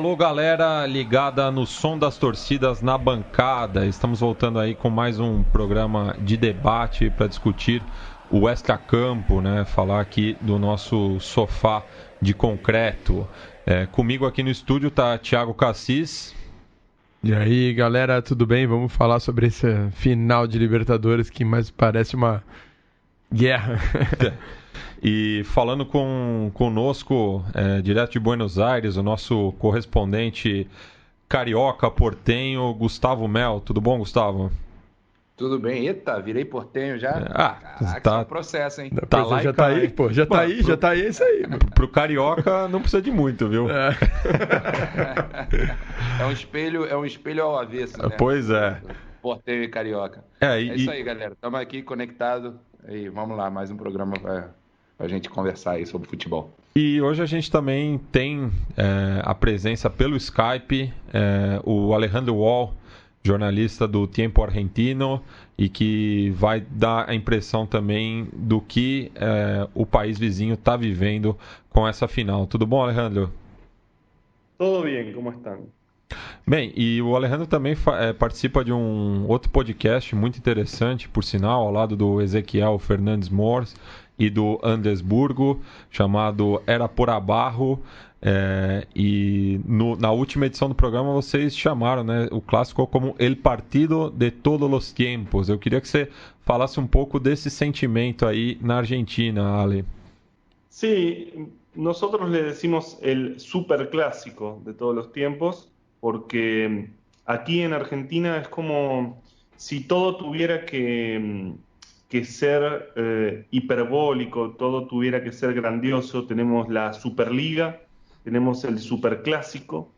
Alô, galera ligada no som das torcidas na bancada. Estamos voltando aí com mais um programa de debate para discutir o extracampo, né? Falar aqui do nosso sofá de concreto. Comigo aqui no estúdio tá Thiago Cassis. E aí, galera, tudo bem? Vamos falar sobre esse final de Libertadores que mais parece uma guerra. E falando conosco, direto de Buenos Aires, o nosso correspondente carioca portenho, Gustavo Mel. Tudo bom, Gustavo? Tudo bem. Eita, virei portenho já? Caraca, tá, isso é um processo, hein? Tá lá já tá aí, pô. Já tá aí, é isso aí. Pro carioca não precisa de muito, viu? É um espelho ao avesso, né? Pois é. Portenho e carioca. É isso aí, galera. Estamos aqui conectados. E vamos lá, mais um programa para a gente conversar aí sobre futebol. E hoje a gente também tem a presença pelo Skype, o Alejandro Wall, jornalista do Tiempo Argentino, e que vai dar a impressão também do que o país vizinho está vivendo com essa final. Tudo bom, Alejandro? Tudo bem, como estão? Bem, e o Alejandro também participa de um outro podcast muito interessante, por sinal, ao lado do Ezequiel Fernandes Mors e do Andrés Burgo, chamado Era por Abarro. Na última edição do programa vocês chamaram, né, o clássico como El Partido de Todos los Tiempos. Eu queria que você falasse um pouco desse sentimento aí na Argentina, Ale. Sí, nosotros le decimos el superclásico de todos los tiempos, porque aquí en Argentina es como si todo tuviera que ser hiperbólico, todo tuviera que ser grandioso. Tenemos la Superliga, tenemos el Superclásico,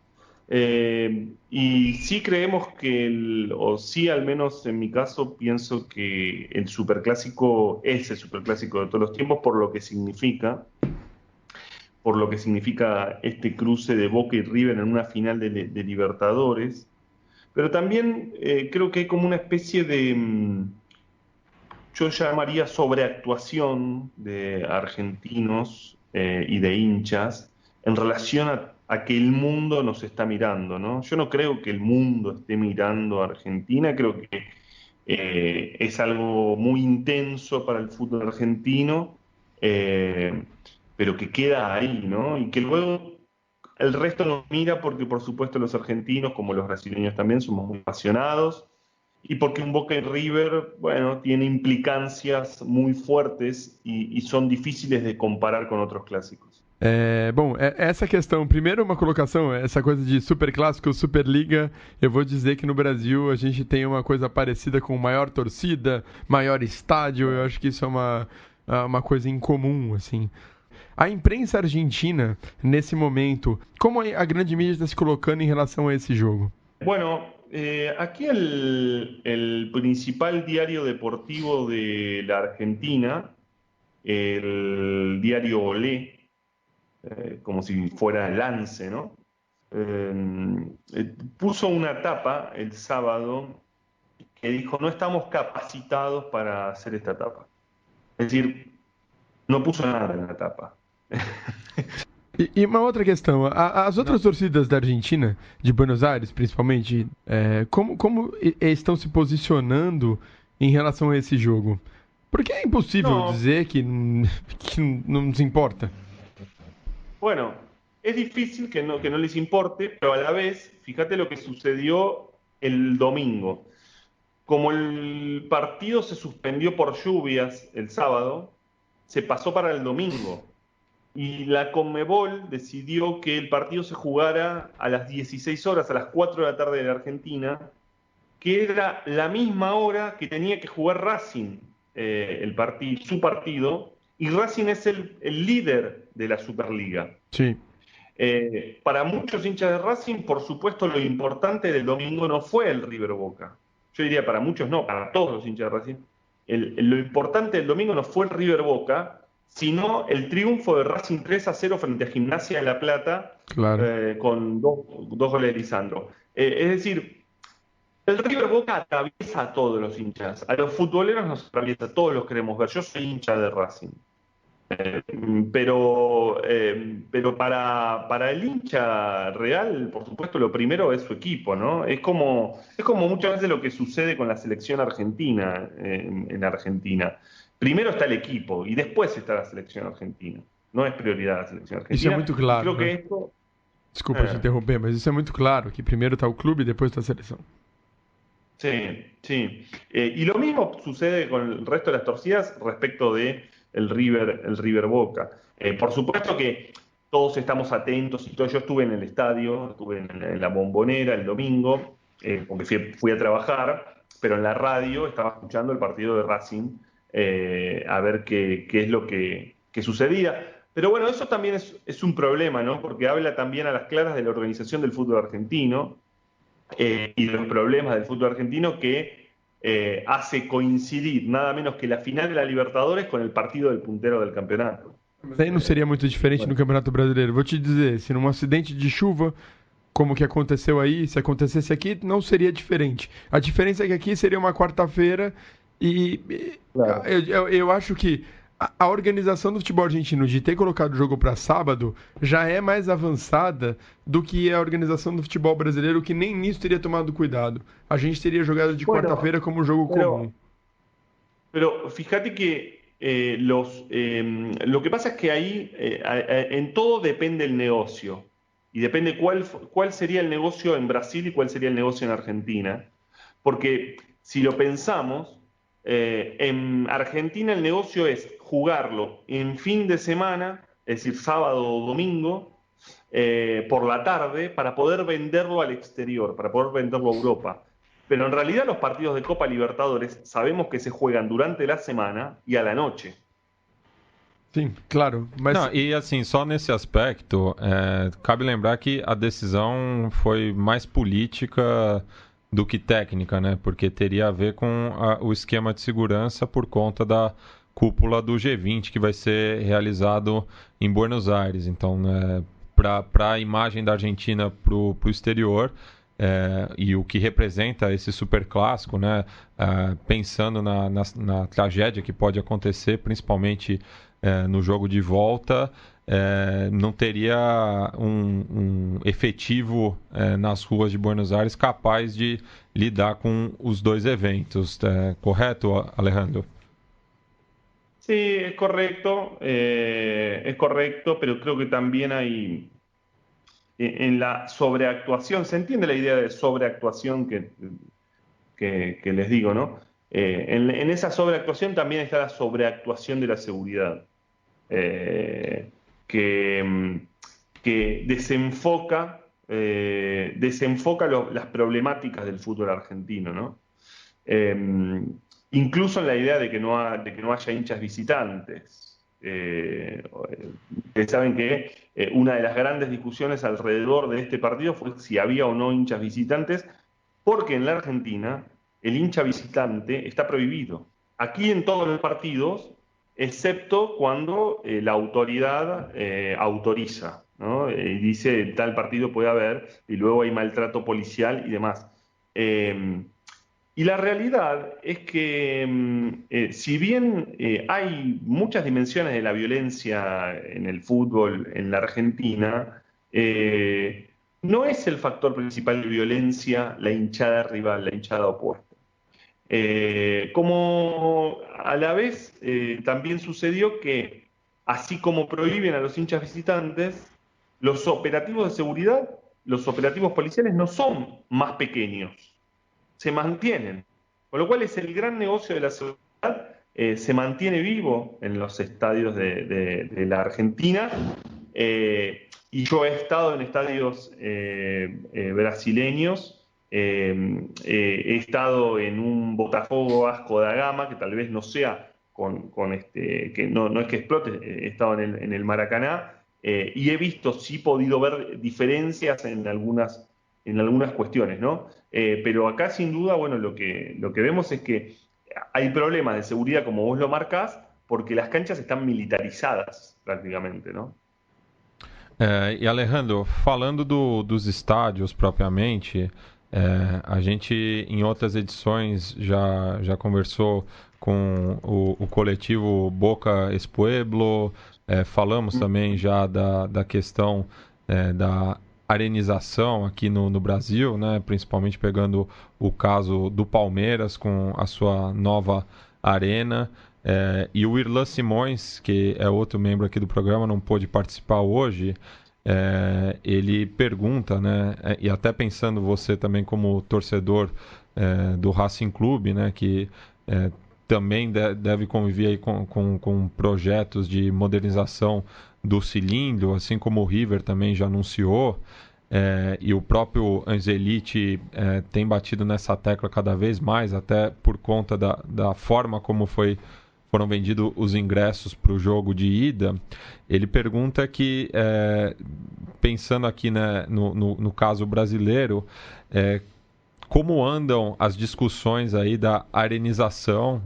y sí creemos o sí, al menos en mi caso, pienso que el Superclásico es el Superclásico de todos los tiempos por lo que significa este cruce de Boca y River en una final de Libertadores. Pero también creo que hay como una especie de, yo llamaría sobreactuación de argentinos y de hinchas en relación a que el mundo nos está mirando, ¿no? Yo no creo que el mundo esté mirando a Argentina, creo que es algo muy intenso para el fútbol argentino, pero que queda ahí, ¿no? Y que luego el resto nos mira porque, por supuesto, los argentinos, como los brasileños también, somos muy apasionados, y porque un Boca y River, bueno, tiene implicancias muy fuertes y son difíciles de comparar con otros clásicos. Bom, essa questão, primeiro uma colocação, essa coisa de Superclássico, Superliga, eu vou dizer que no Brasil a gente tem uma coisa parecida com maior torcida, maior estádio, eu acho que isso é uma coisa incomum, assim. A imprensa argentina, nesse momento, como a grande mídia está se colocando em relação a esse jogo? Bueno, aquí el principal diario deportivo de la Argentina, el diario Olé, como si fuera Lance, ¿no? Puso una tapa el sábado que dijo: no estamos capacitados para hacer esta tapa. Es decir, no puso nada en la tapa. E uma outra questão, as outras torcidas da Argentina, de Buenos Aires principalmente, como estão se posicionando em relação a esse jogo? Porque é impossível dizer que não nos importa. Bueno, es difícil que no les importe, pero a la vez, fíjate lo que sucedió el domingo. Como el partido se suspendió por lluvias el sábado, se pasó para el domingo. Y la Conmebol decidió que el partido se jugara a las 16 horas, a las 4 de la tarde de la Argentina, que era la misma hora que tenía que jugar Racing, su partido, y Racing es el líder de la Superliga. Sí. Para muchos hinchas de Racing, por supuesto, lo importante del domingo no fue el River Boca. Yo diría para muchos no, para todos los hinchas de Racing. Lo importante del domingo no fue el River Boca, sino el triunfo de Racing 3-0 frente a Gimnasia de La Plata, claro. Con dos goles de Lisandro. Es decir, el River Boca atraviesa a todos los hinchas, a los futboleros nos atraviesa, todos los queremos ver. Yo soy hincha de Racing. Pero para el hincha real, por supuesto, lo primero es su equipo, ¿no? Es como muchas veces lo que sucede con la selección argentina en Argentina. Primero está el equipo y después está la selección argentina. No es prioridad la selección Isso é argentina. muito claro, Creo que né? esto... Desculpa te interromper, mas isso é muito claro, que primeiro está o clube e depois está a seleção. Sí, sí. Y lo mismo sucede con el resto de las torcidas respecto de el River Boca. Por supuesto que todos estamos atentos y todo. Yo estuve en el estadio, estuve en la Bombonera el domingo, porque fui a trabajar, pero en la radio estaba escuchando el partido de Racing a ver qué es lo que sucedía. Pero bueno, eso también es un problema, ¿no? Porque habla también a las claras de la organización del fútbol argentino y de los problemas del fútbol argentino que hace coincidir nada menos que la final de la Libertadores con el partido del puntero del campeonato. Mas aí não seria muito diferente no Campeonato Brasileiro. Vou te dizer, se num acidente de chuva, como que aconteceu aí, se acontecesse aqui, não seria diferente. A diferença é que aqui seria uma quarta-feira e Claro. eu acho que a organização do futebol argentino de ter colocado o jogo para sábado já é mais avançada do que a organização do futebol brasileiro, que nem nisso teria tomado cuidado. A gente teria jogado de Bueno, quarta-feira como jogo pero- comum. Pero fíjate que lo que pasa es que ahí en todo depende el negocio y depende cuál sería el negocio en Brasil y cuál sería el negocio en Argentina. Porque si lo pensamos, en Argentina el negocio es jugarlo en fin de semana, es decir, sábado o domingo, por la tarde, para poder venderlo al exterior, para poder venderlo a Europa. Pero en realidad los partidos de Copa Libertadores sabemos que se juegan durante la semana y a la noche. Sim, claro. Mas Não, e assim, só nesse aspecto, cabe lembrar que a decisão foi mais política do que técnica, né? Porque teria a ver com o esquema de segurança por conta da cúpula do G20 que vai ser realizado em Buenos Aires. Então, para a imagem da Argentina para o exterior, e o que representa esse super clássico, né? Pensando na tragédia que pode acontecer, principalmente no jogo de volta, não teria um efetivo nas ruas de Buenos Aires capaz de lidar com os dois eventos. Correto, Alejandro? Sí, es correcto, pero creo que también hay en la sobreactuación, se entiende la idea de sobreactuación que les digo, ¿no? En esa sobreactuación también está la sobreactuación de la seguridad, que desenfoca las problemáticas del fútbol argentino, ¿no? Incluso en la idea de que no haya hinchas visitantes. Ustedes saben que una de las grandes discusiones alrededor de este partido fue si había o no hinchas visitantes, porque en la Argentina el hincha visitante está prohibido. Aquí en todos los partidos, excepto cuando la autoridad autoriza, ¿no? Y dice tal partido puede haber, y luego hay maltrato policial y demás. Y la realidad es que si bien hay muchas dimensiones de la violencia en el fútbol en la Argentina, no es el factor principal de violencia la hinchada rival, la hinchada opuesta. Como a la vez también sucedió que, así como prohíben a los hinchas visitantes, los operativos de seguridad, los operativos policiales no son más pequeños, se mantienen. Con lo cual es el gran negocio de la seguridad, se mantiene vivo en los estadios de la Argentina. Y yo he estado en estadios brasileños, he estado en un Botafogo Vasco da Gama, que tal vez no sea que no es que explote, he estado en el Maracaná, y he visto, sí podido ver diferencias en algunas cuestiones, ¿no? Pero acá sin duda, bueno, lo que vemos es que hay problemas de seguridad, como vos lo marcás, porque las canchas están militarizadas prácticamente, ¿no? E Alejandro, falando dos estádios propriamente, a gente em outras edições já conversou com o coletivo Boca es Pueblo, falamos também já da questão da arenização aqui no Brasil, né? Principalmente pegando o caso do Palmeiras com a sua nova arena. E o Irlan Simões, que é outro membro aqui do programa, não pôde participar hoje. Ele pergunta, né? E até pensando você também como torcedor do Racing Clube, né? Que também deve conviver aí com projetos de modernização do cilindro, assim como o River também já anunciou. E o próprio Angeliti tem batido nessa tecla cada vez mais, até por conta da forma como foram vendidos os ingressos para o jogo de ida. Ele pergunta que, pensando aqui, né, no caso brasileiro, como andam as discussões aí da arenização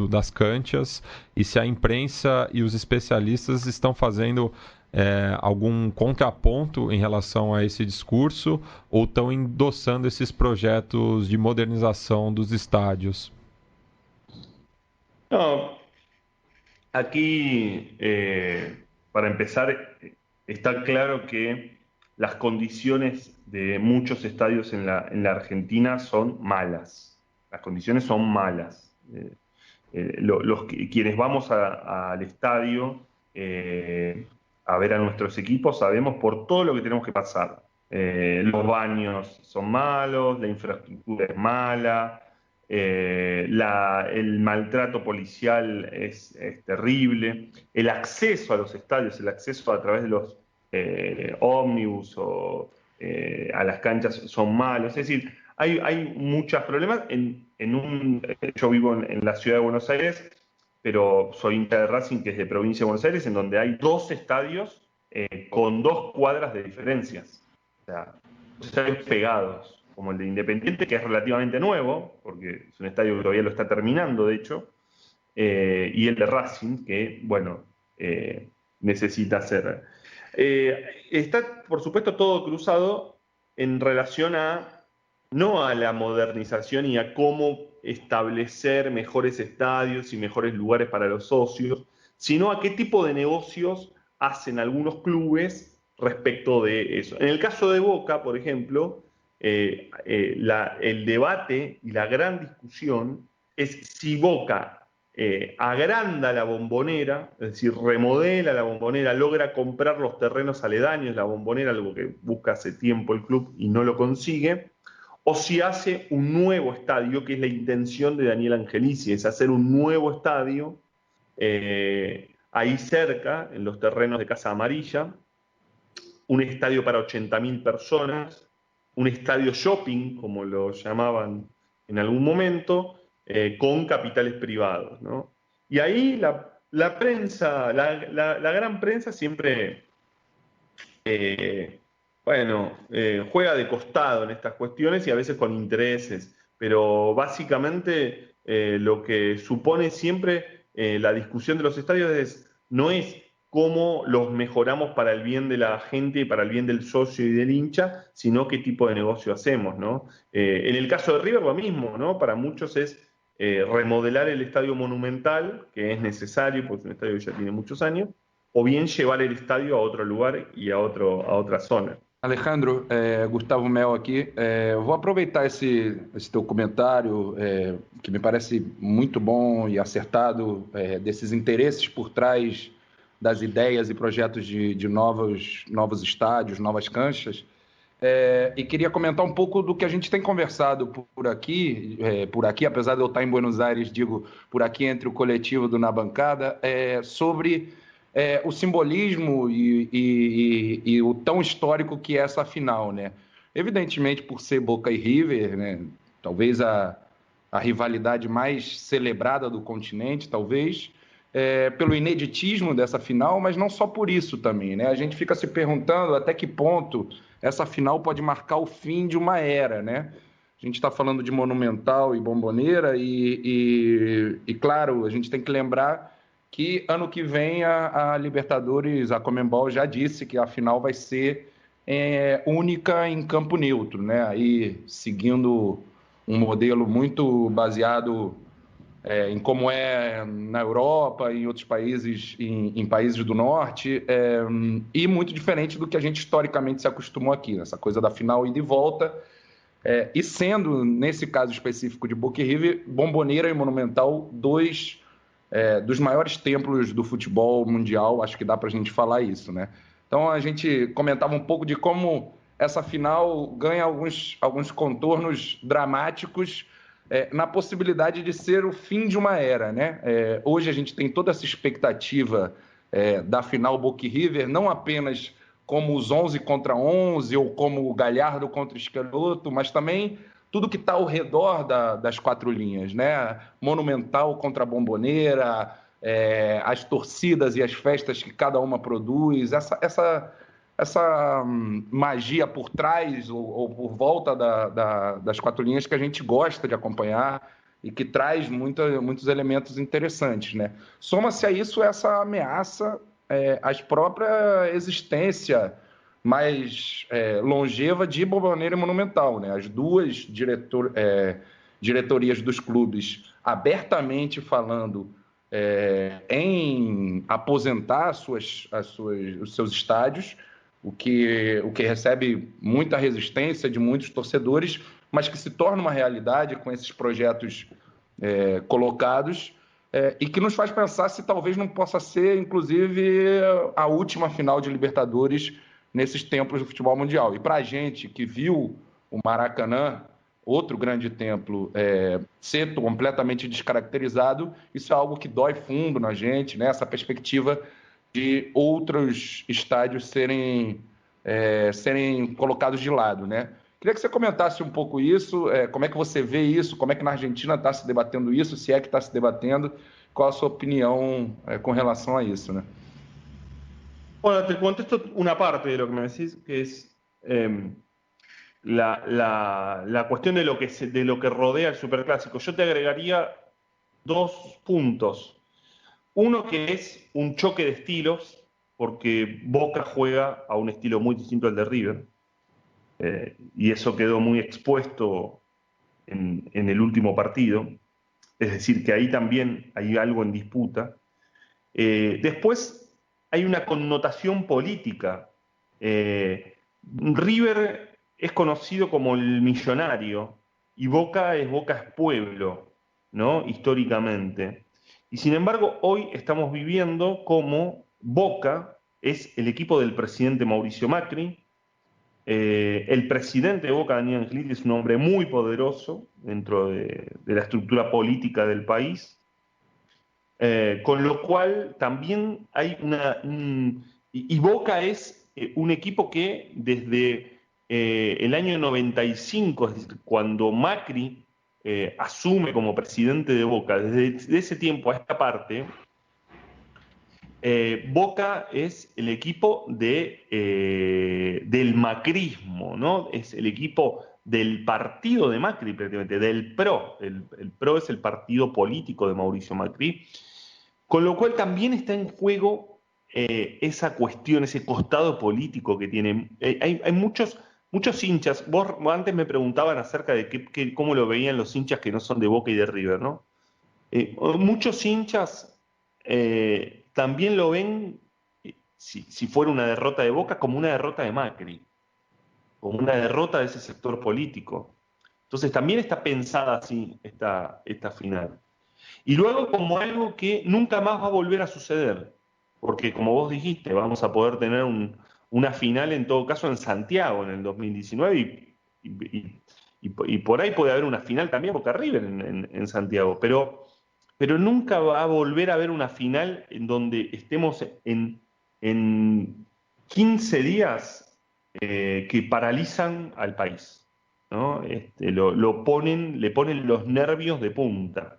das canchas e se a imprensa e os especialistas estão fazendo algum contraponto em relação a esse discurso ou estão endossando esses projetos de modernização dos estádios? No, aquí, para empezar, está claro que las condiciones de muchos estadios en la Argentina son malas. Las condiciones son malas. Quienes vamos al estadio a ver a nuestros equipos sabemos por todo lo que tenemos que pasar. Los baños son malos, la infraestructura es mala, el maltrato policial es terrible, el acceso a los estadios, el acceso a través de los ómnibus o a las canchas son malos. Es decir, hay muchos problemas. Yo vivo en la ciudad de Buenos Aires, pero soy hincha de Racing, que es de provincia de Buenos Aires, en donde hay 2 estadios con 2 cuadras de diferencias. O sea, 2 estadios pegados, como el de Independiente, que es relativamente nuevo, porque es un estadio que todavía lo está terminando, de hecho, y el de Racing, que, bueno, necesita ser. Está, por supuesto, todo cruzado en relación no a la modernización y a cómo establecer mejores estadios y mejores lugares para los socios, sino a qué tipo de negocios hacen algunos clubes respecto de eso. En el caso de Boca, por ejemplo, el debate y la gran discusión es si Boca agranda la Bombonera, es decir, remodela la Bombonera, logra comprar los terrenos aledaños, la Bombonera, algo que busca hace tiempo el club y no lo consigue, o si hace un nuevo estadio, que es la intención de Daniel Angelici, es hacer un nuevo estadio ahí cerca, en los terrenos de Casa Amarilla, un estadio para 80.000 personas, un estadio shopping, como lo llamaban en algún momento, con capitales privados, ¿no? Y ahí la prensa, la gran prensa siempre juega de costado en estas cuestiones y a veces con intereses, pero básicamente lo que supone siempre la discusión de los estadios no es cómo los mejoramos para el bien de la gente, para el bien del socio y del hincha, sino qué tipo de negocio hacemos, ¿no? En el caso de River lo mismo, ¿no? Para muchos es remodelar el estadio Monumental, que es necesario, porque es un estadio que ya tiene muchos años, o bien llevar el estadio a otro lugar y a otra zona. Alejandro, Gustavo Mel aqui, vou aproveitar esse teu comentário, que me parece muito bom e acertado, desses interesses por trás das ideias e projetos de novos estádios, novas canchas, e queria comentar um pouco do que a gente tem conversado por aqui, apesar de eu estar em Buenos Aires, digo, por aqui entre o coletivo do Na Bancada, sobre o simbolismo e o tão histórico que é essa final, né? Evidentemente, por ser Boca e River, né? Talvez a rivalidade mais celebrada do continente, talvez, pelo ineditismo dessa final, mas não só por isso também, né? A gente fica se perguntando até que ponto essa final pode marcar o fim de uma era, né? A gente está falando de Monumental e Bombonera e, claro, a gente tem que lembrar que ano que vem a Libertadores, a Conmebol já disse que a final vai ser única em campo neutro, né? Aí seguindo um modelo muito baseado em como é na Europa, em outros países, em países do norte, e muito diferente do que a gente historicamente se acostumou aqui, essa coisa da final ida e volta, e sendo, nesse caso específico de Boca e River, Bombonera e Monumental, dois dos maiores templos do futebol mundial, acho que dá para a gente falar isso, né? Então a gente comentava um pouco de como essa final ganha alguns contornos dramáticos, na possibilidade de ser o fim de uma era, né? Hoje a gente tem toda essa expectativa da final Boca e River, não apenas como os 11 contra 11 ou como o Galhardo contra o Schelotto, mas também tudo que está ao redor das quatro linhas, né? Monumental contra a Bombonera, as torcidas e as festas que cada uma produz, essa magia por trás ou por volta das quatro linhas que a gente gosta de acompanhar e que traz muitos elementos interessantes, né? Soma-se a isso essa ameaça às própria existência mais longeva de Bombonera e Monumental, né? As duas diretorias dos clubes abertamente falando em aposentar os seus estádios, o que recebe muita resistência de muitos torcedores, mas que se torna uma realidade com esses projetos colocados, e que nos faz pensar se talvez não possa ser, inclusive, a última final de Libertadores nesses tempos do futebol mundial. E para a gente que viu o Maracanã, outro grande templo, ser completamente descaracterizado, isso é algo que dói fundo na gente, né? Essa perspectiva de outros estádios serem colocados de lado, né? Queria que você comentasse um pouco isso, como é que você vê isso, como é que na Argentina está se debatendo isso, se é que está se debatendo, qual a sua opinião com relação a isso, né? Bueno, te contesto una parte de lo que me decís, que es la cuestión de lo que rodea el Superclásico. Yo te agregaría dos puntos. Uno que es un choque de estilos, porque Boca juega a un estilo muy distinto al de River, y eso quedó muy expuesto en el último partido. Es decir, que ahí también hay algo en disputa. Después hay una connotación política. River es conocido como el millonario y Boca es pueblo, ¿no? Históricamente. Y sin embargo, hoy estamos viviendo como Boca es el equipo del presidente Mauricio Macri. El presidente de Boca, Daniel Angelini, es un hombre muy poderoso dentro de la estructura política del país. Con lo cual también hay y Boca es un equipo que desde el año 95, es decir, cuando Macri asume como presidente de Boca, desde ese tiempo a esta parte, Boca es el equipo del macrismo, ¿no? Es el equipo del partido de Macri, prácticamente, del PRO. El PRO es el partido político de Mauricio Macri. Con lo cual también está en juego esa cuestión, ese costado político que tiene. Hay muchos hinchas. Vos antes me preguntaban acerca de cómo lo veían los hinchas que no son de Boca y de River, ¿no? Muchos hinchas también lo ven, si fuera una derrota de Boca, como una derrota de Macri, como una derrota de ese sector político. Entonces también está pensada así esta final. Y luego como algo que nunca más va a volver a suceder, porque como vos dijiste, vamos a poder tener una final en todo caso en Santiago en el 2019 y por ahí puede haber una final también Boca River en Santiago, pero nunca va a volver a haber una final en donde estemos en 15 días que paralizan al país, ¿no? Le ponen los nervios de punta.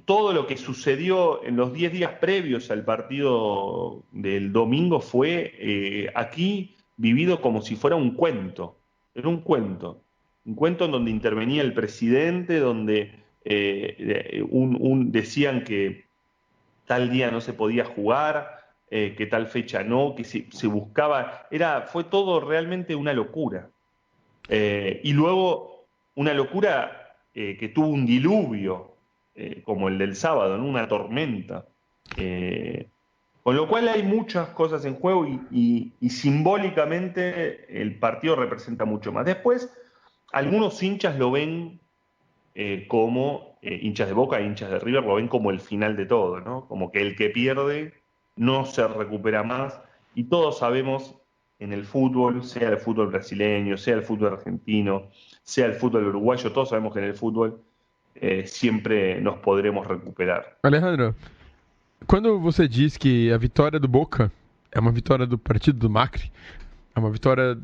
Todo lo que sucedió en los 10 días previos al partido del domingo fue aquí vivido como si fuera un cuento. Era un cuento en donde intervenía el presidente, donde decían que tal día no se podía jugar, que tal fecha no, que se buscaba. Fue todo realmente una locura. Y luego una locura que tuvo un diluvio, como el del sábado, ¿no? Una tormenta. Con lo cual hay muchas cosas en juego y simbólicamente el partido representa mucho más. Después, algunos hinchas lo ven como hinchas de Boca e hinchas de River, lo ven como el final de todo, ¿no? Como que el que pierde no se recupera más. Y todos sabemos en el fútbol, sea el fútbol brasileño, sea el fútbol argentino, sea el fútbol uruguayo, todos sabemos que en el fútbol siempre nos podremos recuperar. Alejandro, quando você diz que a vitória do Boca é uma vitória do partido do Macri, é uma vitória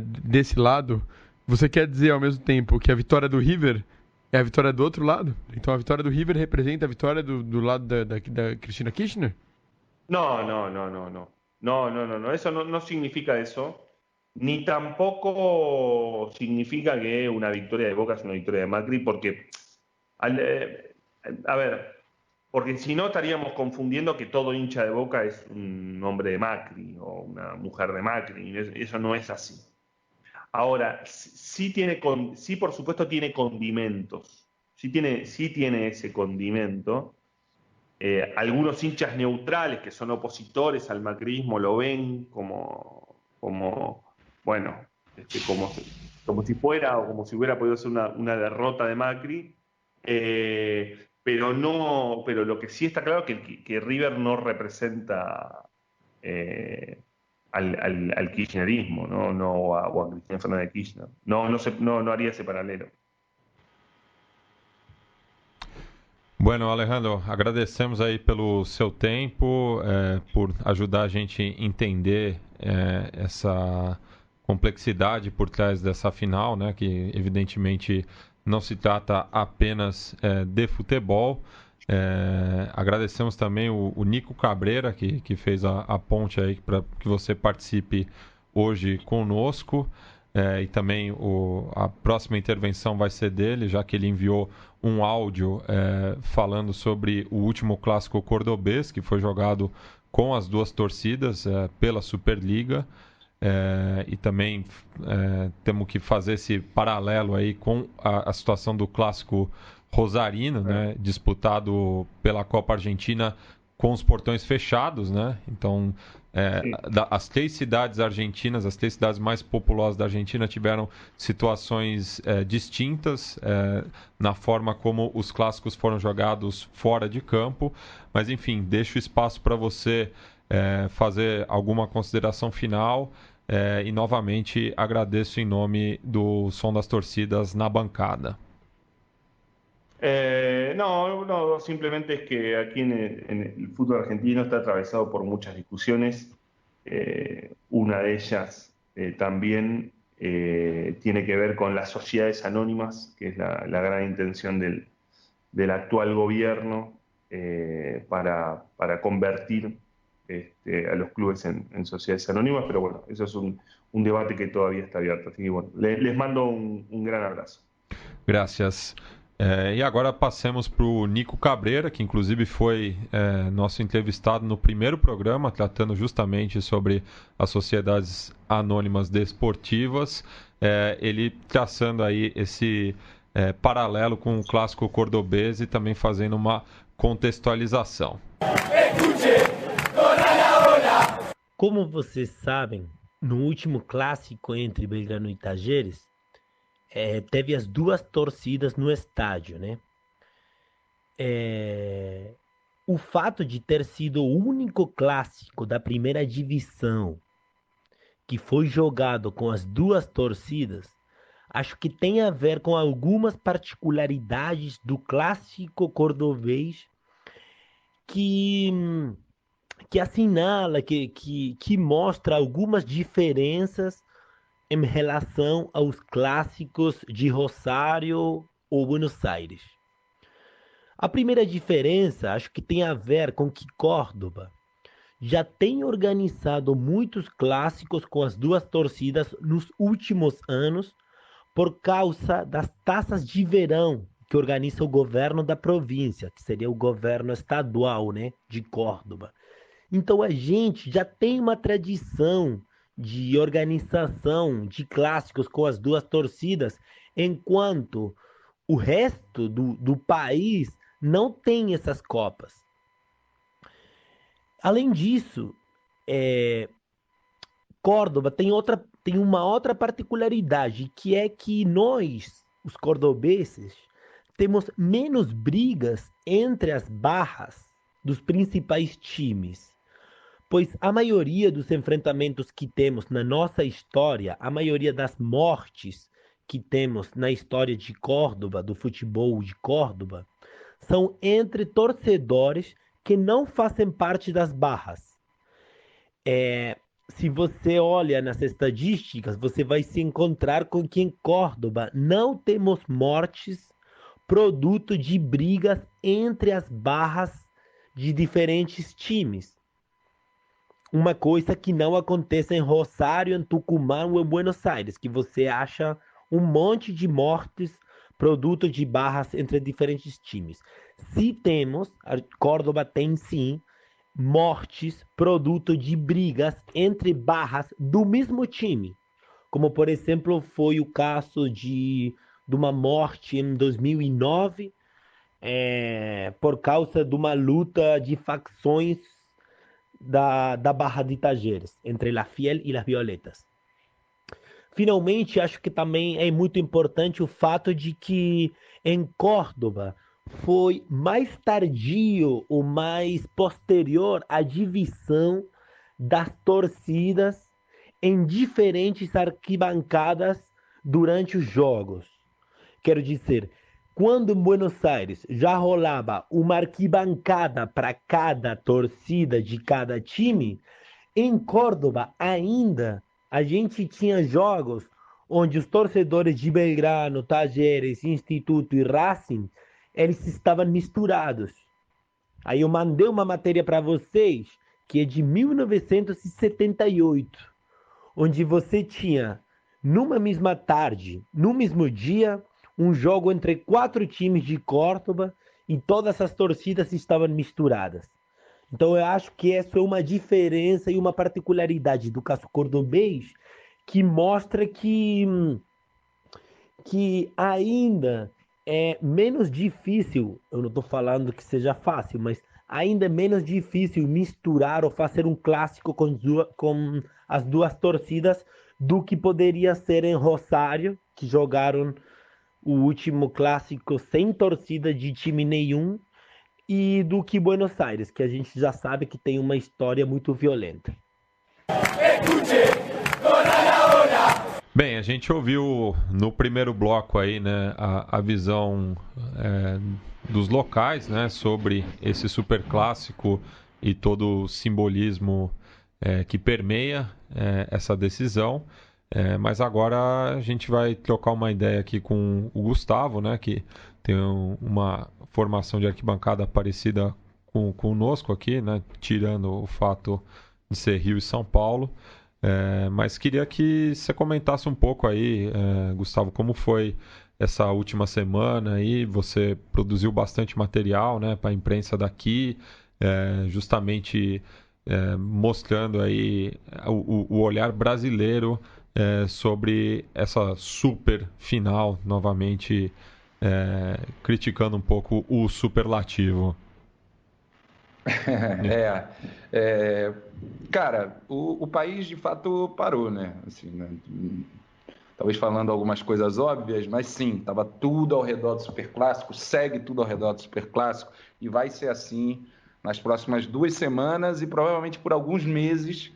desse lado, você quer dizer ao mesmo tempo que a vitória do River é a vitória do outro lado? Então a vitória do River representa a vitória do lado da Cristina Kirchner? No, no, no, no, no. No, no, no, no. Eso no significa eso. Ni tampoco significa que una victoria de Boca es una victoria de Macri, porque, a ver, porque si no estaríamos confundiendo que todo hincha de Boca es un hombre de Macri o una mujer de Macri. Eso no es así. Ahora, sí por supuesto tiene condimentos. Sí tiene ese condimento. Algunos hinchas neutrales que son opositores al macrismo lo ven bueno, como si fuera o como si hubiera podido ser una derrota de Macri, pero lo que sí está claro es que River no representa al kirchnerismo, ¿no? O a Cristina Fernández de Kirchner. No haría ese paralelo. Bueno, Alejandro, agradecemos aí pelo seu tempo, por ajudar a gente a entender essa complexidade por trás dessa final, né, que evidentemente não se trata apenas de futebol. Agradecemos também o Nico Cabreira, que fez a ponte aí para que você participe hoje conosco. E também a próxima intervenção vai ser dele, já que ele enviou um áudio falando sobre o último clássico cordobês, que foi jogado com as duas torcidas pela Superliga. E também temos que fazer esse paralelo aí com a situação do clássico rosarino, né, disputado pela Copa Argentina com os portões fechados, né? Então, as 3 cidades argentinas, as 3 cidades mais populosas da Argentina tiveram situações distintas na forma como os clássicos foram jogados fora de campo. Mas, enfim, deixo espaço para você fazer alguma consideração final e, novamente, agradeço em nome do Som das Torcidas na bancada. No, simplemente es que aquí en el fútbol argentino está atravesado por muchas discusiones. Una de ellas también tiene que ver con las sociedades anónimas, que es la gran intención del actual gobierno para convertir a los clubes en sociedades anónimas, pero bueno, eso es un debate que todavía está abierto. Así que bueno, les mando un gran abrazo. Gracias. E agora passemos para o Nico Cabreira, que inclusive foi nosso entrevistado no primeiro programa, tratando justamente sobre as sociedades anônimas desportivas, ele traçando aí esse paralelo com o clássico cordobês e também fazendo uma contextualização. Como vocês sabem, no último clássico entre Belgrano e Tajeres, teve as duas torcidas no estádio, né? O fato de ter sido o único clássico da primeira divisão que foi jogado com as duas torcidas, acho que tem a ver com algumas particularidades do clássico cordobês que assinala, que mostra algumas diferenças em relação aos clássicos de Rosário ou Buenos Aires. A primeira diferença, acho que tem a ver com que Córdoba já tem organizado muitos clássicos com as duas torcidas nos últimos anos por causa das taças de verão que organiza o governo da província, que seria o governo estadual, né, de Córdoba. Então a gente já tem uma tradição de organização de clássicos com as duas torcidas, enquanto o resto do país não tem essas copas. Além disso, Córdoba tem uma outra particularidade, que é que nós, os cordobeses, temos menos brigas entre as barras dos principais times, pois a maioria dos enfrentamentos que temos na nossa história, a maioria das mortes que temos na história de Córdoba, do futebol de Córdoba, são entre torcedores que não fazem parte das barras. Se você olha nas estatísticas, você vai se encontrar com que em Córdoba não temos mortes produto de brigas entre as barras de diferentes times. Uma coisa que não acontece em Rosário, em Tucumã ou em Buenos Aires, que você acha um monte de mortes produto de barras entre diferentes times. Se temos, Córdoba tem sim, mortes produto de brigas entre barras do mesmo time, como por exemplo foi o caso de uma morte em 2009 por causa de uma luta de facções da Barra de Tajeres, entre La Fiel e Las Violetas. Finalmente, acho que também é muito importante o fato de que em Córdoba foi mais tardio ou mais posterior a divisão das torcidas em diferentes arquibancadas durante os jogos. Quero dizer, quando em Buenos Aires já rolava uma arquibancada para cada torcida de cada time, em Córdoba ainda a gente tinha jogos onde os torcedores de Belgrano, Talleres, Instituto e Racing, eles estavam misturados. Aí eu mandei uma matéria para vocês que é de 1978, onde você tinha numa mesma tarde, no mesmo dia, um jogo entre 4 times de Córdoba e todas as torcidas estavam misturadas. Então eu acho que essa é uma diferença e uma particularidade do caso cordobês que mostra que ainda é menos difícil, eu não estou falando que seja fácil, mas ainda é menos difícil misturar ou fazer um clássico com as duas torcidas do que poderia ser em Rosário, que jogaram o último clássico sem torcida de time nenhum, e do que Buenos Aires, que a gente já sabe que tem uma história muito violenta. Bem, a gente ouviu no primeiro bloco aí, né, a visão dos locais, né, sobre esse superclássico e todo o simbolismo que permeia essa decisão. Mas agora a gente vai trocar uma ideia aqui com o Gustavo, né, que tem uma formação de arquibancada parecida conosco aqui, né, tirando o fato de ser Rio e São Paulo. Mas queria que você comentasse um pouco aí, Gustavo, como foi essa última semana aí. Você produziu bastante material, né, para a imprensa daqui, justamente mostrando aí o olhar brasileiro sobre essa super final, novamente criticando um pouco o superlativo. Cara, o país de fato parou, né? Assim, né? Talvez falando algumas coisas óbvias, mas sim, estava tudo ao redor do Superclássico, segue tudo ao redor do Superclássico e vai ser assim nas próximas 2 semanas e provavelmente por alguns meses.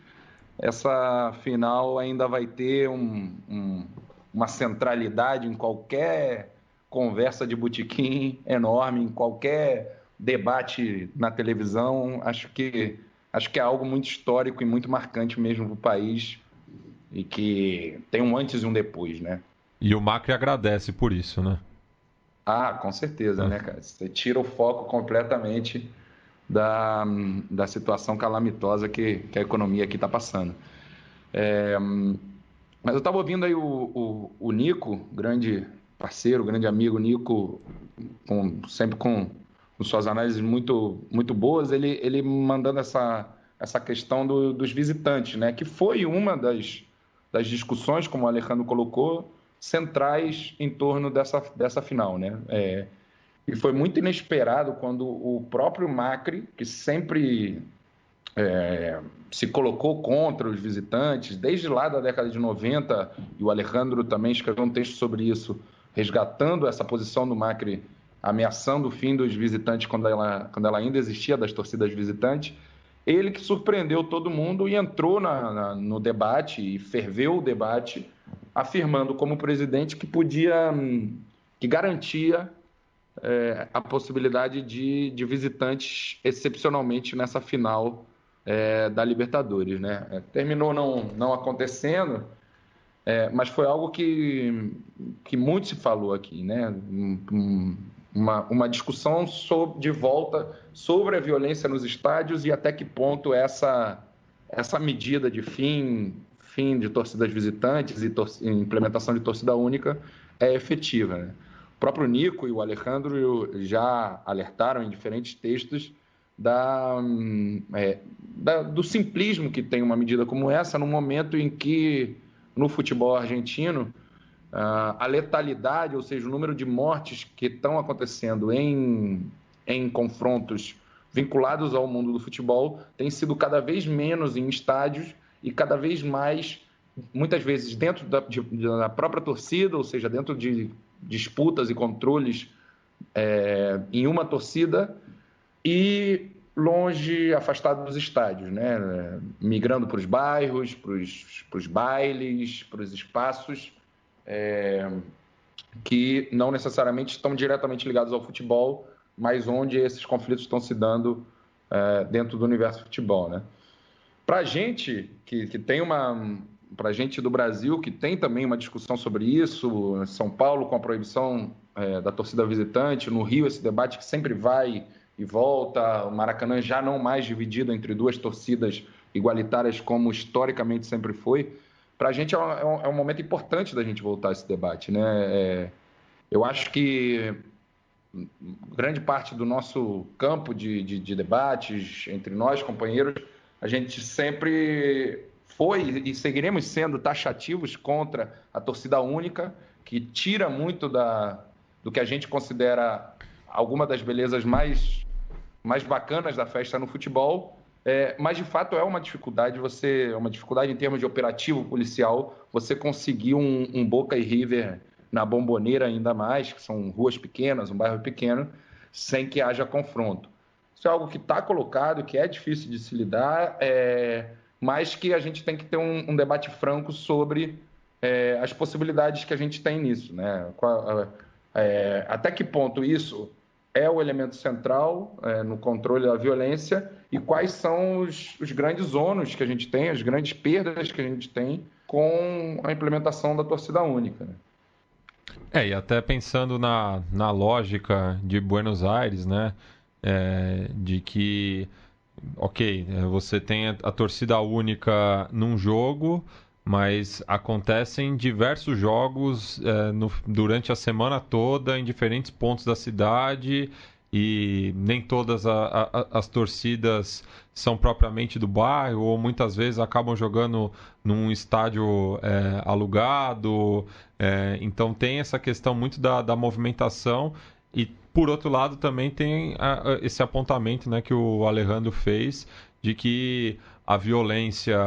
Essa final ainda vai ter uma centralidade em qualquer conversa de botequim enorme, em qualquer debate na televisão. Acho que é algo muito histórico e muito marcante mesmo para o país e que tem um antes e um depois, né? E o Macri agradece por isso, né? Ah, com certeza, né, cara? Você tira o foco completamente da situação calamitosa que a economia aqui está passando. Mas eu estava ouvindo aí o Nico, grande parceiro, grande amigo Nico, sempre com suas análises muito, muito boas, ele mandando essa questão dos visitantes, né? Que foi uma das discussões, como o Alejandro colocou, centrais em torno dessa final, né? E foi muito inesperado quando o próprio Macri, que sempre se colocou contra os visitantes, desde lá da década de 90, e o Alejandro também escreveu um texto sobre isso, resgatando essa posição do Macri, ameaçando o fim dos visitantes quando ela ainda existia, das torcidas visitantes, ele que surpreendeu todo mundo e entrou no debate e ferveu o debate, afirmando como presidente que garantia a possibilidade de visitantes excepcionalmente nessa final da Libertadores, né? Terminou não acontecendo, mas foi algo que muito se falou aqui, né? Uma discussão de volta sobre a violência nos estádios e até que ponto essa medida de fim de torcidas visitantes e implementação de torcida única é efetiva, né? O próprio Nico e o Alejandro já alertaram em diferentes textos do simplismo que tem uma medida como essa no momento em que, no futebol argentino, a letalidade, ou seja, o número de mortes que estão acontecendo em confrontos vinculados ao mundo do futebol tem sido cada vez menos em estádios e cada vez mais, muitas vezes, dentro da própria torcida, ou seja, dentro de disputas e controles em uma torcida e longe, afastado dos estádios, né? Migrando para os bairros, para os bailes, para os espaços que não necessariamente estão diretamente ligados ao futebol, mas onde esses conflitos estão se dando dentro do universo do futebol, né? Para a gente que tem para a gente do Brasil, que tem também uma discussão sobre isso, São Paulo com a proibição da torcida visitante, no Rio esse debate que sempre vai e volta, o Maracanã já não mais dividido entre duas torcidas igualitárias como historicamente sempre foi, para a gente é um momento importante da gente voltar a esse debate, né? Eu acho que grande parte do nosso campo de debates entre nós, companheiros, a gente sempre foi e seguiremos sendo taxativos contra a torcida única, que tira muito do que a gente considera alguma das belezas mais bacanas da festa no futebol, mas de fato é uma dificuldade em termos de operativo policial, você conseguir um Boca e River na Bombonera ainda mais, que são ruas pequenas, um bairro pequeno, sem que haja confronto. Isso é algo que está colocado, que é difícil de se lidar, mas que a gente tem que ter um debate franco sobre as possibilidades que a gente tem nisso, né? Até que ponto isso é o elemento central no controle da violência e quais são os grandes ônus que a gente tem, as grandes perdas que a gente tem com a implementação da torcida única, né? E até pensando na lógica de Buenos Aires, né? De que, ok, você tem a torcida única num jogo, mas acontecem diversos jogos durante a semana toda em diferentes pontos da cidade e nem todas as torcidas são propriamente do bairro ou muitas vezes acabam jogando num estádio alugado. Então tem essa questão muito da movimentação e, por outro lado, também tem esse apontamento, né, que o Alejandro fez de que a violência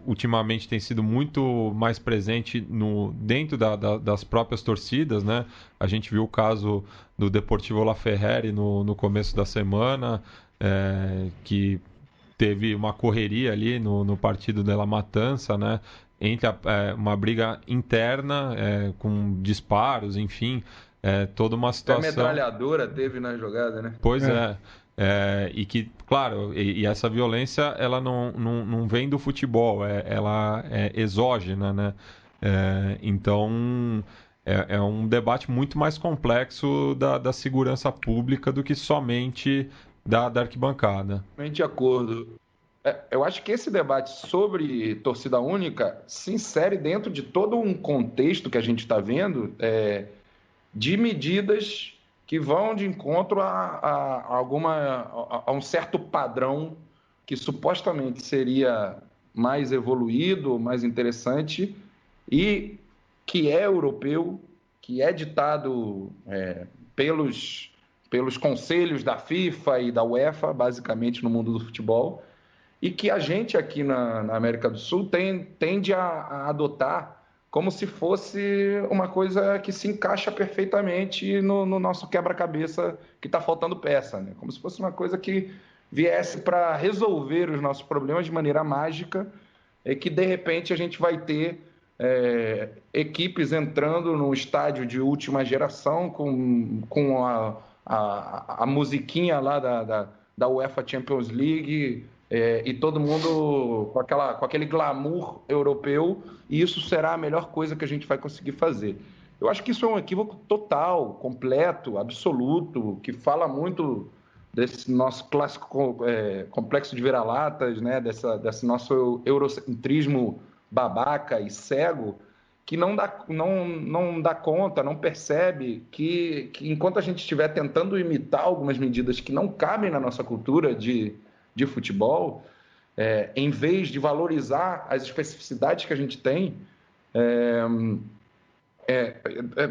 ultimamente tem sido muito mais presente dentro das próprias torcidas, né? A gente viu o caso do Deportivo Laferrere no começo da semana, que teve uma correria ali no partido de La Matança, né? Entre uma briga interna com disparos, enfim, toda uma situação... A metralhadora teve na jogada, né? Pois é. E que, claro, e essa violência ela não vem do futebol, ela é exógena, né? Então é um debate muito mais complexo da segurança pública do que somente da arquibancada. De acordo. Eu acho que esse debate sobre torcida única se insere dentro de todo um contexto que a gente está vendo de medidas que vão de encontro a um certo padrão que supostamente seria mais evoluído, mais interessante, e que é europeu, que é ditado pelos conselhos da FIFA e da UEFA, basicamente no mundo do futebol, e que a gente aqui na América do Sul tende a adotar como se fosse uma coisa que se encaixa perfeitamente no nosso quebra-cabeça que está faltando peça, né? Como se fosse uma coisa que viesse para resolver os nossos problemas de maneira mágica, e que de repente a gente vai ter equipes entrando no estádio de última geração com a musiquinha lá da UEFA Champions League, e todo mundo com aquele glamour europeu, e isso será a melhor coisa que a gente vai conseguir fazer. Eu acho que isso é um equívoco total, completo, absoluto, que fala muito desse nosso clássico complexo de vira-latas, né? Desse nosso eurocentrismo babaca e cego, que não dá conta, não percebe que enquanto a gente estiver tentando imitar algumas medidas que não cabem na nossa cultura de futebol, em vez de valorizar as especificidades que a gente tem,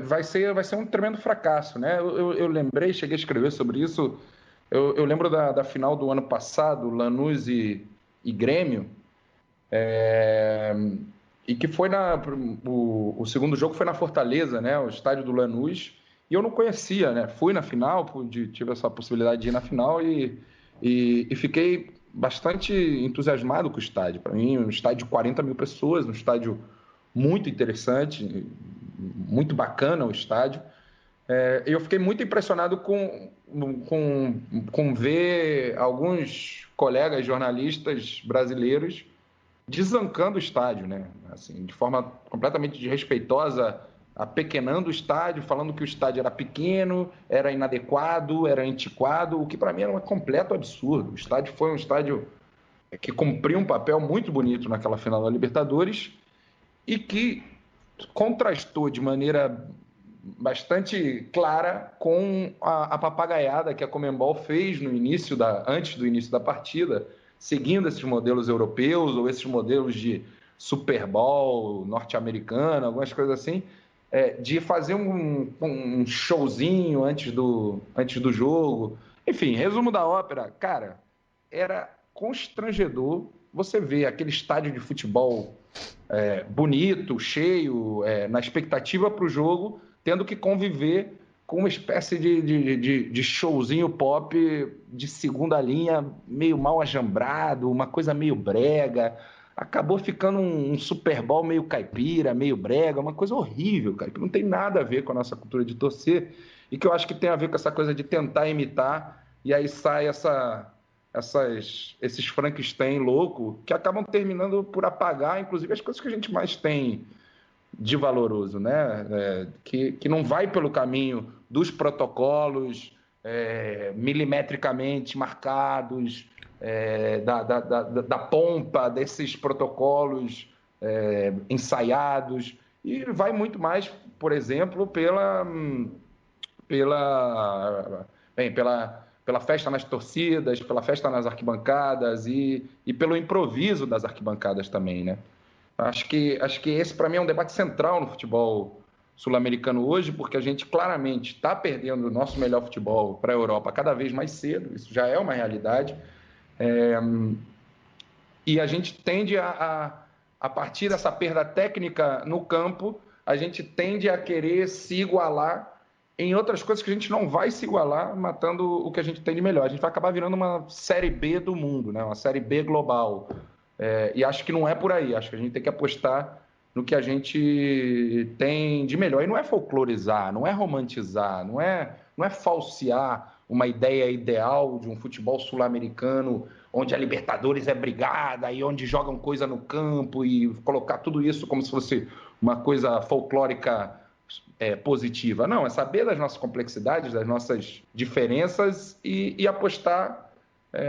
vai ser um tremendo fracasso, né? Eu lembrei, cheguei a escrever sobre isso. Eu lembro da final do ano passado, Lanús e Grêmio, e que foi o segundo jogo foi na Fortaleza, né? O estádio do Lanús, e eu não conhecia, né? Fui na final, tive essa possibilidade de ir na final e fiquei bastante entusiasmado com o estádio. Para mim, um estádio de 40 mil pessoas, um estádio muito interessante, muito bacana o estádio. Eu fiquei muito impressionado com ver alguns colegas jornalistas brasileiros desancando o estádio, né? Assim, de forma completamente desrespeitosa, apequenando o estádio, falando que o estádio era pequeno, era inadequado, era antiquado, o que para mim era um completo absurdo. O estádio foi um estádio que cumpriu um papel muito bonito naquela final da Libertadores e que contrastou de maneira bastante clara com a papagaiada que a Conmebol fez antes do início da partida, seguindo esses modelos europeus ou esses modelos de Super Bowl norte-americano, algumas coisas assim, de fazer um showzinho antes do jogo. Enfim, resumo da ópera, cara, era constrangedor você ver aquele estádio de futebol bonito, cheio, na expectativa para o jogo, tendo que conviver com uma espécie de showzinho pop de segunda linha, meio mal ajambrado, uma coisa meio brega. Acabou ficando um Super Bowl meio caipira, meio brega, uma coisa horrível, cara, que não tem nada a ver com a nossa cultura de torcer e que eu acho que tem a ver com essa coisa de tentar imitar, e aí sai esses Frankenstein louco que acabam terminando por apagar, inclusive, as coisas que a gente mais tem de valoroso, né? Que não vai pelo caminho dos protocolos milimetricamente marcados, da pompa desses protocolos ensaiados, e vai muito mais, por exemplo, pela festa nas torcidas, pela festa nas arquibancadas e pelo improviso das arquibancadas também, né? Acho que esse, para mim, é um debate central no futebol sul-americano hoje, porque a gente claramente está perdendo o nosso melhor futebol para a Europa cada vez mais cedo, isso já é uma realidade, e a gente tende a partir dessa perda técnica no campo, a gente tende a querer se igualar em outras coisas que a gente não vai se igualar, matando o que a gente tem de melhor. A gente vai acabar virando uma série B do mundo, né? Uma série B global. E acho que não é por aí. Acho que a gente tem que apostar no que a gente tem de melhor. E não é folclorizar, não é romantizar, não é falsear uma ideia ideal de um futebol sul-americano onde a Libertadores é brigada e onde jogam coisa no campo e colocar tudo isso como se fosse uma coisa folclórica positiva. Não, é saber das nossas complexidades, das nossas diferenças e apostar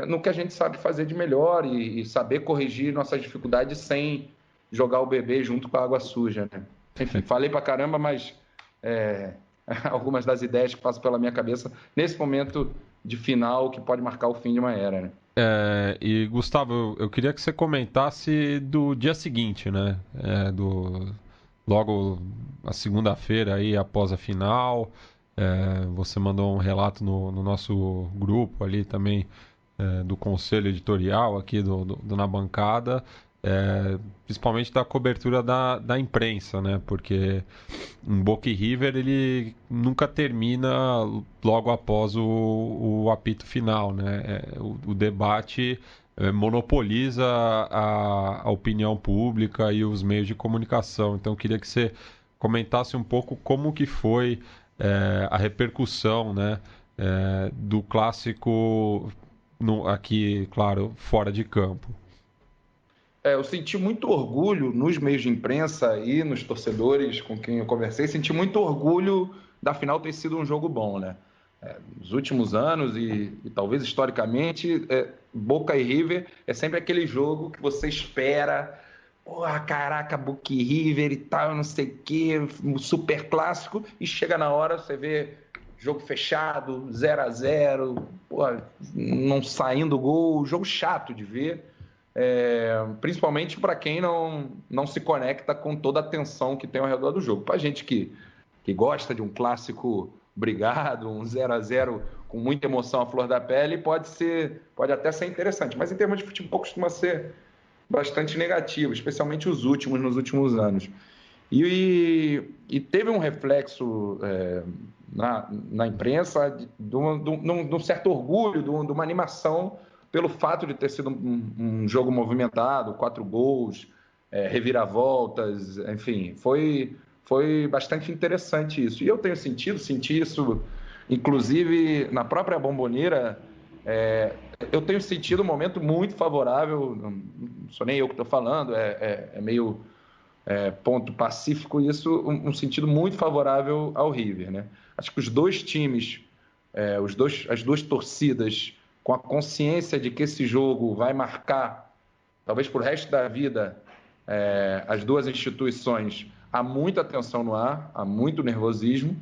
no que a gente sabe fazer de melhor e saber corrigir nossas dificuldades sem jogar o bebê junto com a água suja, né? Enfim, falei pra caramba, mas algumas das ideias que passam pela minha cabeça nesse momento de final que pode marcar o fim de uma era, né? E Gustavo, eu queria que você comentasse do dia seguinte, né? logo a segunda-feira aí após a final. Você mandou um relato no nosso grupo ali também, do conselho editorial aqui Na Bancada, principalmente da cobertura da imprensa, né? Porque um Boca e River ele nunca termina logo após o apito final, né? O debate monopoliza a opinião pública e os meios de comunicação. Então eu queria que você comentasse um pouco como que foi a repercussão, né, do clássico aqui, claro, fora de campo. Eu senti muito orgulho nos meios de imprensa e nos torcedores com quem eu conversei, senti muito orgulho da final ter sido um jogo bom, né? Nos últimos anos e talvez historicamente, Boca e River é sempre aquele jogo que você espera, porra, caraca, Boca e River e tal, não sei o quê, um super clássico, e chega na hora, você vê jogo fechado, 0-0, porra, não saindo gol, jogo chato de ver. Principalmente para quem não se conecta com toda a tensão que tem ao redor do jogo. Para a gente que gosta de um clássico brigado, um 0-0 com muita emoção à flor da pele, pode até ser interessante, mas em termos de futebol costuma ser bastante negativo, especialmente nos últimos anos. E teve um reflexo na imprensa de um certo orgulho, de uma animação pelo fato de ter sido um jogo movimentado, 4 gols, reviravoltas, enfim, foi bastante interessante isso. E eu senti isso, inclusive na própria Bombonera, eu tenho sentido um momento muito favorável, não sou nem eu que estou falando, é meio ponto pacífico isso, um sentido muito favorável ao River, né? Acho que os dois times, as duas torcidas, com a consciência de que esse jogo vai marcar, talvez por resto da vida, as duas instituições, há muita tensão no ar, há muito nervosismo,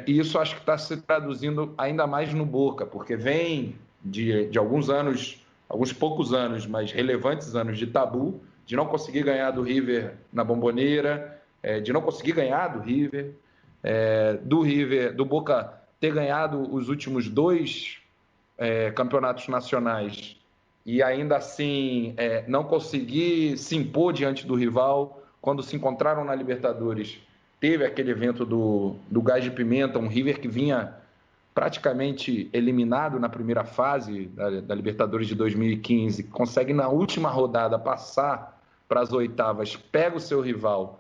e isso acho que está se traduzindo ainda mais no Boca, porque vem de alguns anos, alguns poucos anos, mas relevantes anos de tabu, de não conseguir ganhar do River na Bombonera, de não conseguir ganhar do River, do Boca ter ganhado os últimos 2 campeonatos nacionais e ainda assim não conseguir se impor diante do rival. Quando se encontraram na Libertadores, teve aquele evento do Gás de Pimenta, um River que vinha praticamente eliminado na primeira fase da Libertadores de 2015, consegue na última rodada passar para as oitavas, pega o seu rival,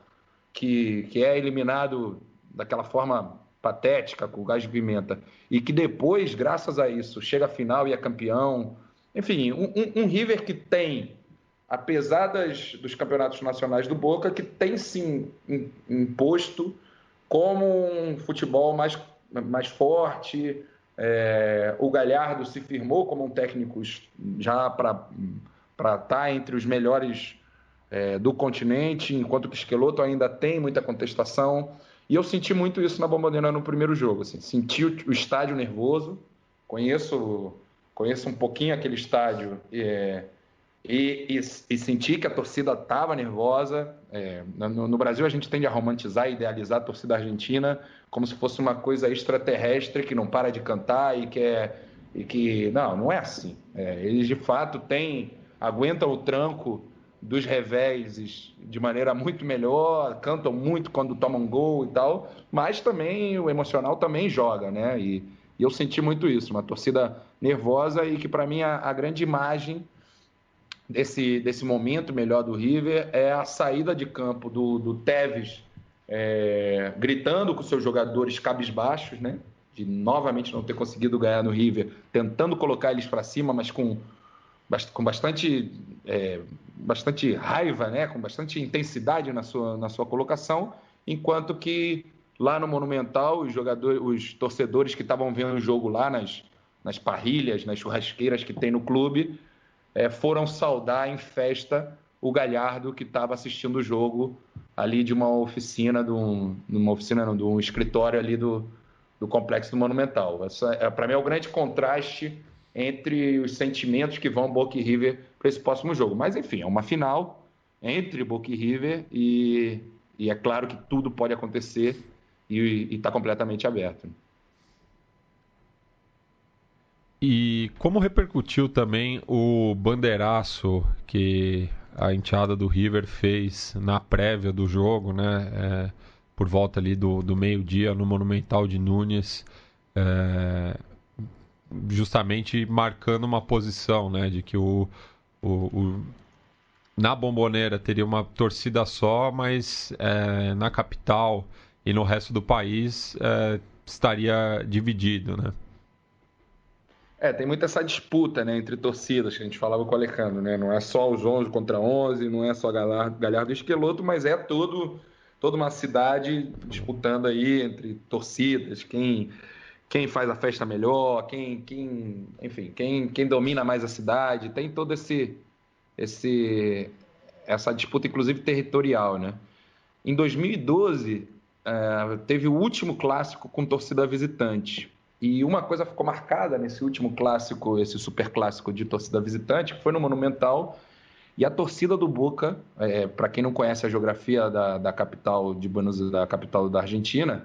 que é eliminado daquela forma patética, com o Gás de Pimenta, e que depois, graças a isso, chega à final e é campeão. Enfim, um River que tem, apesar dos campeonatos nacionais do Boca, que tem sim imposto como um futebol mais forte. O Galhardo se firmou como um técnico já para estar entre os melhores do continente, enquanto que Schelotto ainda tem muita contestação. E eu senti muito isso na Bombonera no primeiro jogo. Assim, senti o estádio nervoso, conheço um pouquinho aquele estádio e senti que a torcida estava nervosa. No Brasil a gente tende a romantizar e idealizar a torcida argentina como se fosse uma coisa extraterrestre que não para de cantar e que não é assim. Eles de fato aguentam o tranco dos revéses de maneira muito melhor, cantam muito quando tomam gol e tal, mas também o emocional também joga, né? E eu senti muito isso, uma torcida nervosa, e que para mim a grande imagem desse momento melhor do River é a saída de campo do Tevez, gritando com seus jogadores cabisbaixos, né? De novamente não ter conseguido ganhar no River, tentando colocar eles para cima, mas com bastante raiva, né? Com bastante intensidade na sua colocação, enquanto que lá no Monumental os torcedores que estavam vendo o jogo lá nas parrilhas, nas churrasqueiras que tem no clube, foram saudar em festa o Galhardo, que estava assistindo o jogo ali de uma oficina, de um escritório ali do complexo do Monumental. Para mim é o grande contraste entre os sentimentos que vão Boca e River para esse próximo jogo. Mas, enfim, é uma final entre Boca e River, e é claro que tudo pode acontecer e está completamente aberto. E como repercutiu também o bandeiraço que a enteada do River fez na prévia do jogo, né? Por volta ali do meio-dia no Monumental de Núñez, justamente marcando uma posição, né? De que na Bombonera teria uma torcida só, mas na capital e no resto do país estaria dividido, né? Tem muita essa disputa, né, entre torcidas, que a gente falava com o Alejandro, né? Não é só os 11 contra 11, não é só Galhardo e Esqueloto, mas é toda uma cidade disputando aí entre torcidas, quem faz a festa melhor, enfim, quem domina mais a cidade. Tem todo essa disputa, inclusive territorial, né? Em 2012, teve o último clássico com torcida visitante. E uma coisa ficou marcada nesse último clássico, esse super clássico de torcida visitante, que foi no Monumental, e a torcida do Boca, para quem não conhece a geografia da capital da capital da Argentina,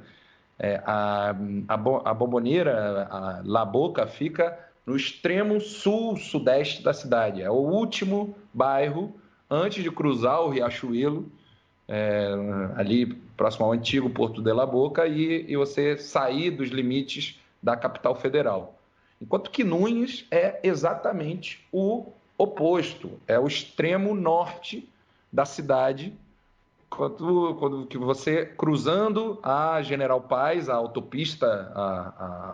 a Bombonera, a La Boca, fica no extremo sul-sudeste da cidade. É o último bairro antes de cruzar o Riachuelo, ali próximo ao antigo Porto de La Boca, e você sair dos limites da capital federal. Enquanto que Núñez é exatamente o oposto, é o extremo norte da cidade, quando que você cruzando a General Paz, a autopista,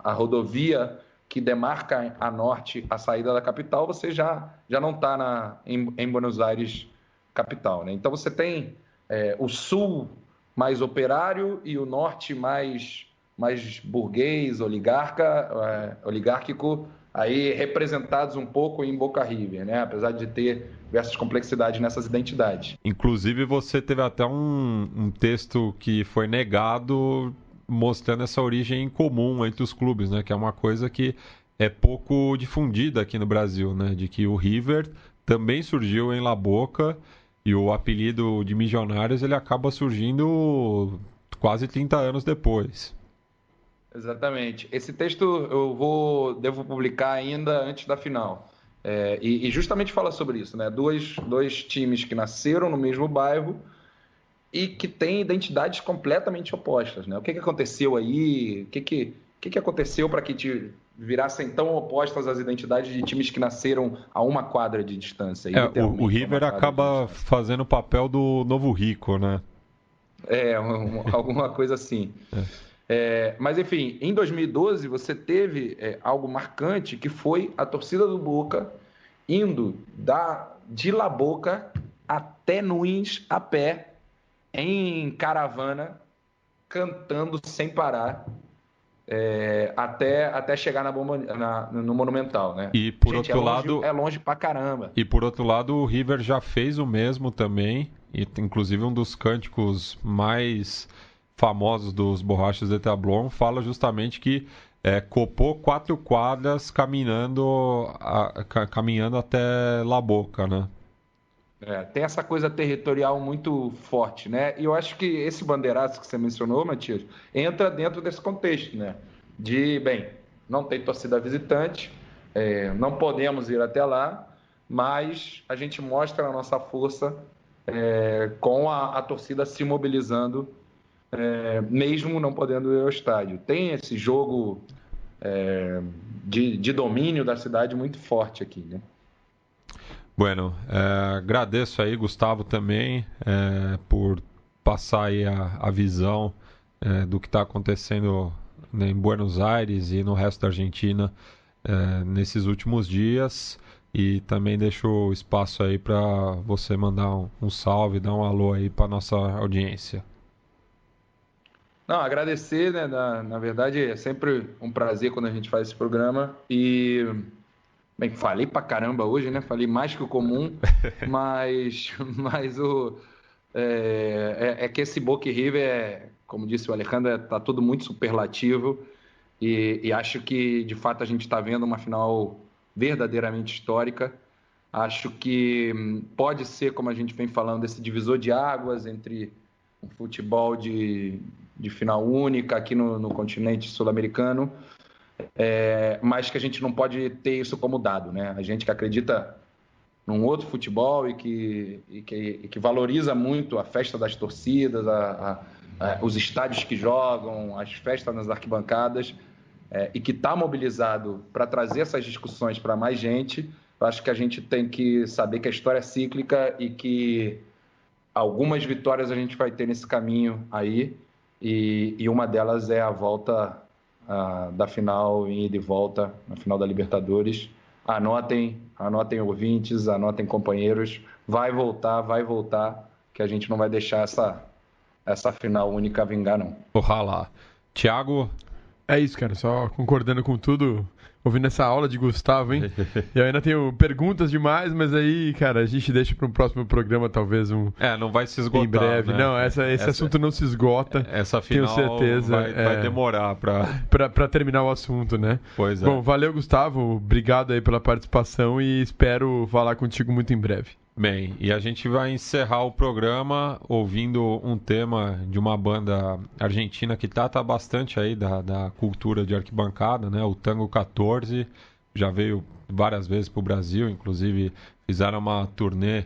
a rodovia que demarca a norte a saída da capital, você já não está em Buenos Aires capital, né? Então você tem o sul mais operário e o norte mais burguês, oligárquico, aí representados um pouco em Boca River, né? Apesar de ter diversas complexidades nessas identidades. Inclusive, você teve até um texto que foi negado mostrando essa origem em comum entre os clubes, né? Que é uma coisa que é pouco difundida aqui no Brasil, né? De que o River também surgiu em La Boca e o apelido de Milionários ele acaba surgindo quase 30 anos depois. Exatamente. Esse texto eu devo publicar ainda antes da final. E justamente fala sobre isso, né? Dois times que nasceram no mesmo bairro e que têm identidades completamente opostas, né? O que aconteceu aí? O que aconteceu para que virassem tão opostas as identidades de times que nasceram a uma quadra de distância? O River acaba fazendo o papel do novo rico, né? Alguma coisa assim. Mas, enfim, em 2012 você teve algo marcante que foi a torcida do Boca indo de La Boca até Núñez a pé, em caravana, cantando sem parar, até chegar no Monumental, né? E por outro lado, é longe pra caramba. E por outro lado, o River já fez o mesmo também, e inclusive um dos cânticos mais famosos dos Borrachos de Tablón fala justamente que copou 4 quadras caminhando até La Boca, né? Tem essa coisa territorial muito forte, né? E eu acho que esse bandeiraço que você mencionou, Matias, entra dentro desse contexto, né? Não tem torcida visitante, não podemos ir até lá, mas a gente mostra a nossa força com a torcida se mobilizando, mesmo não podendo ir ao estádio. Tem esse jogo de domínio da cidade muito forte aqui, né? Bueno, agradeço aí, Gustavo, também por passar aí a visão do que está acontecendo, né, em Buenos Aires e no resto da Argentina nesses últimos dias, e também deixo o espaço aí para você mandar um salve, dar um alô aí para nossa audiência. Não, agradecer, né? Na verdade, é sempre um prazer quando a gente faz esse programa. E, falei pra caramba hoje, né? Falei mais que o comum, mas que esse Boca e River, como disse o Alejandro, tá tudo muito superlativo. E acho que, de fato, a gente está vendo uma final verdadeiramente histórica. Acho que pode ser, como a gente vem falando, esse divisor de águas entre futebol de final única aqui no continente sul-americano, mas que a gente não pode ter isso como dado, né? A gente que acredita num outro futebol e que valoriza muito a festa das torcidas, os estádios que jogam, as festas nas arquibancadas, e que está mobilizado para trazer essas discussões para mais gente. Eu acho que a gente tem que saber que a história é cíclica e que algumas vitórias a gente vai ter nesse caminho aí, e uma delas é a volta da final, em ida e volta, na final da Libertadores. Anotem ouvintes, anotem companheiros, vai voltar, que a gente não vai deixar essa final única vingar, não. Ojalá. Thiago? É isso, cara, só concordando com tudo, ouvindo essa aula de Gustavo, hein? Eu ainda tenho perguntas demais, mas aí, cara, a gente deixa para um próximo programa, talvez não vai se esgotar, em breve. Né? Não, esse assunto não se esgota. Essa final tenho certeza, vai demorar para terminar o assunto, né? Pois é. Bom, valeu, Gustavo. Obrigado aí pela participação e espero falar contigo muito em breve. Bem, e a gente vai encerrar o programa ouvindo um tema de uma banda argentina que trata bastante aí da cultura de arquibancada, né? O Tango 14, já veio várias vezes para o Brasil, inclusive fizeram uma turnê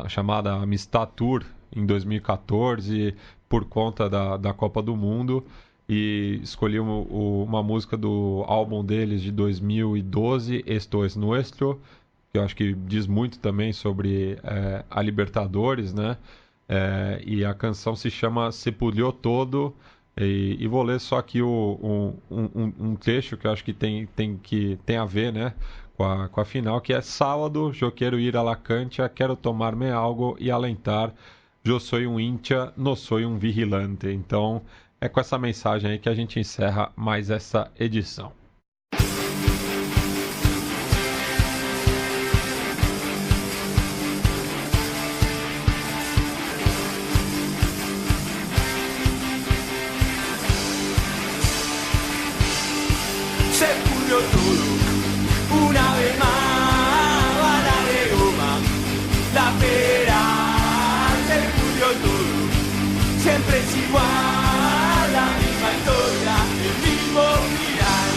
chamada Amistad Tour em 2014 por conta da Copa do Mundo, e escolhi uma música do álbum deles de 2012, Esto es Nuestro, que eu acho que diz muito também sobre a Libertadores, né? E a canção se chama Se Pulió Todo, e vou ler só aqui um trecho que eu acho que tem a ver, né, com a final, que é: sábado, eu quero ir a la cancha, quero tomar-me algo e alentar, eu sou um hincha, não sou um vigilante. Então, é com essa mensagem aí que a gente encerra mais essa edição. Una vez más, bala de goma, la pera se pudrió todo, siempre es igual, la misma historia, el mismo final.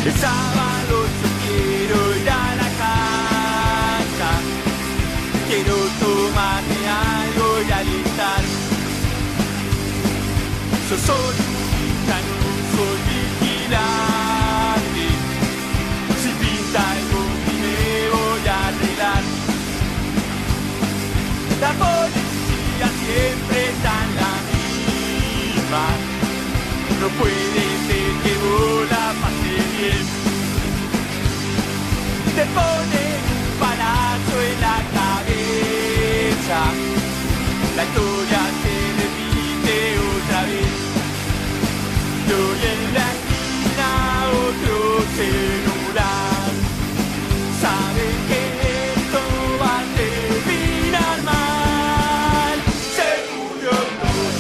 El sábado yo quiero ir a la cancha, quiero tomarme algo y alentar. Yo soy un hincha, no soy vigilante. Si pinta algo y me voy a arreglar. La policía siempre está en la misma. No puede ser que vos la pases bien. Te ponen un palazo en la cabeza. La historia se repite otra vez. Y hoy en la esquina otro celular. Saben que esto va a terminar mal. Se murió todo.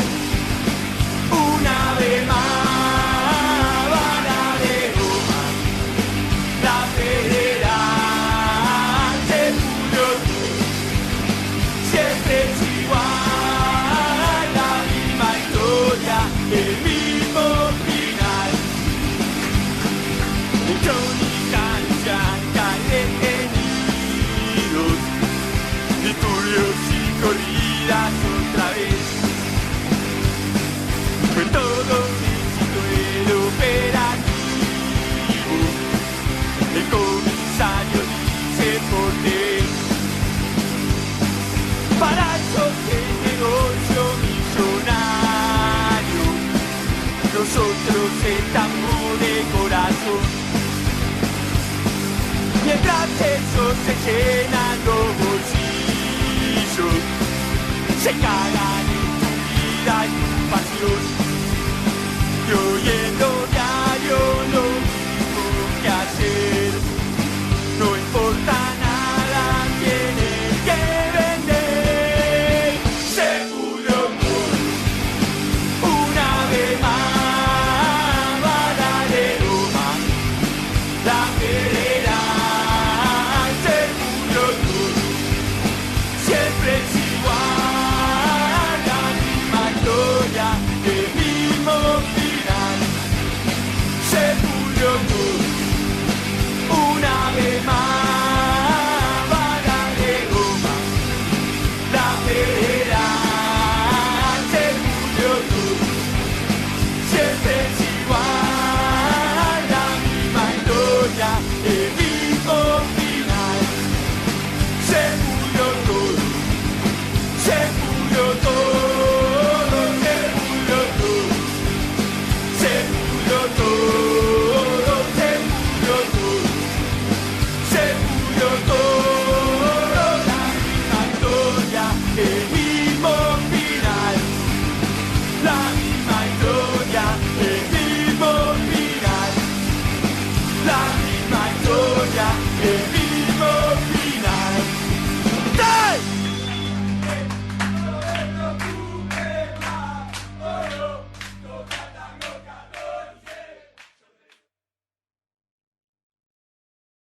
Una vez más. Corridas otra vez. Fue todo un éxito el operativo. El comisario dice por qué. Para esos el negocio millonario, nosotros estamos de corazón. Mientras ellos se llenan los bolsillos, se cagan